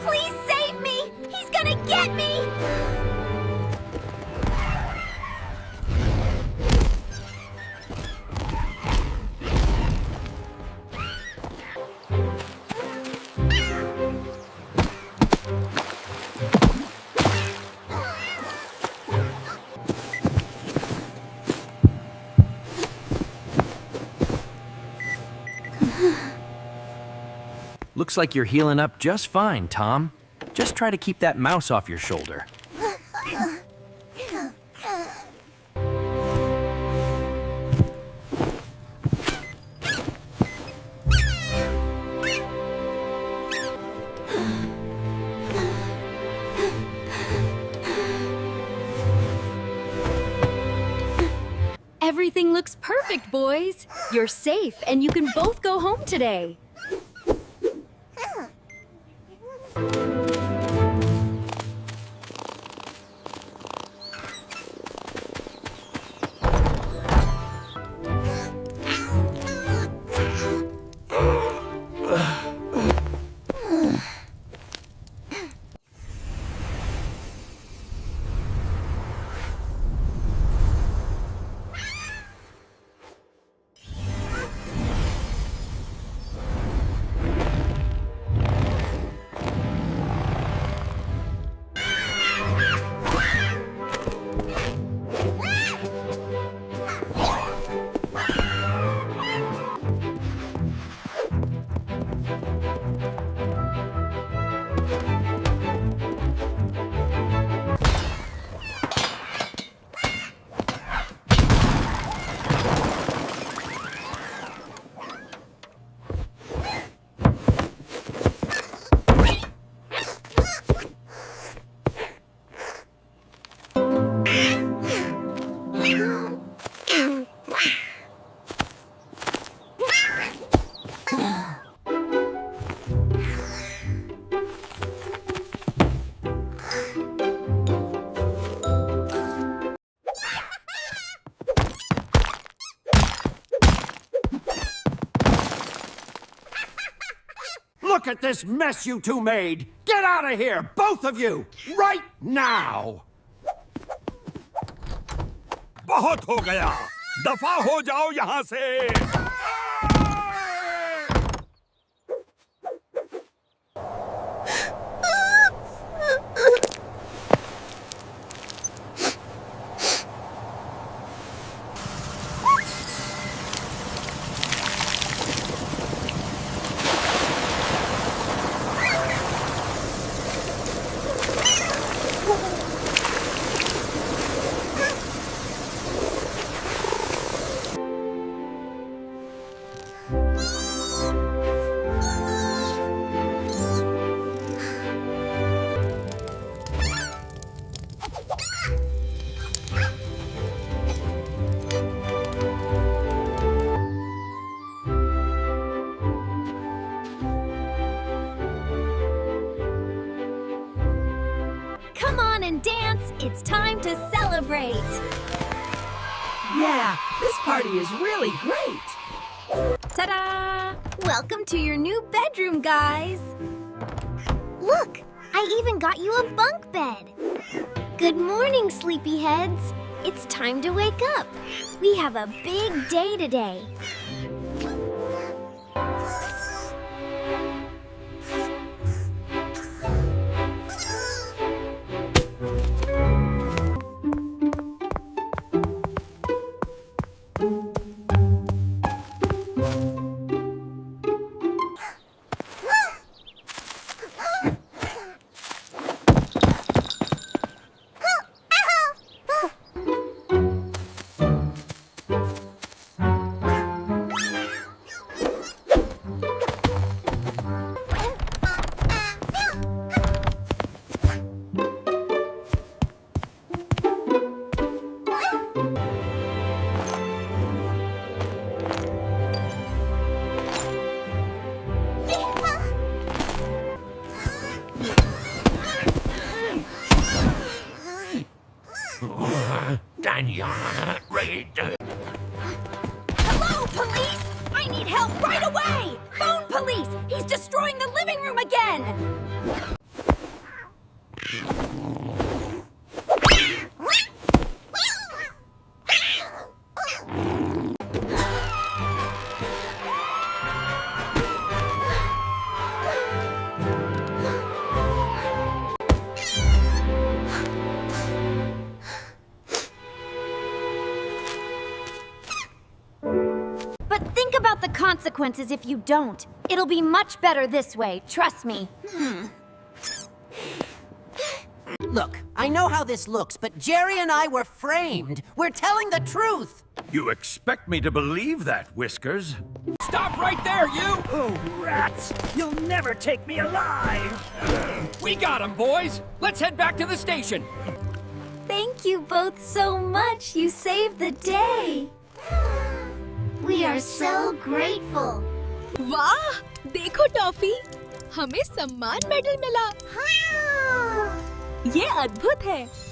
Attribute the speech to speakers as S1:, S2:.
S1: Please save me! He's gonna get me!
S2: Looks like you're healing up just fine, Tom. Just try to keep that mouse off your shoulder.
S3: Everything looks perfect, boys. You're safe, and you can both go home today.
S4: Look at this mess you two made! Get out of here, both of you! Right now!
S5: बहुत हो गया दफा हो जाओ यहाँ से
S1: It's time to celebrate!
S6: Yeah, this party is really great!
S1: Ta-da! Welcome to your new bedroom, guys! Look! I even got you a bunk bed! Good morning, sleepyheads! It's time to wake up! We have a big day today! Hello, police! I need help right away! Phone police! He's destroying the living room again! about the consequences if you don't. It'll be much better this way, trust me.
S7: Look, I know how this looks, but Jerry and I were framed. We're telling the truth.
S5: You expect me to believe that, Whiskers?
S4: Stop right there, you! Oh, rats! You'll never take me alive! We got him, boys! Let's head back to the station!
S1: Thank you both so much. You saved the day. We are so grateful.
S8: वाह! देखो toffee, हमें सम्मान medal मिला। ये अद्भुत है।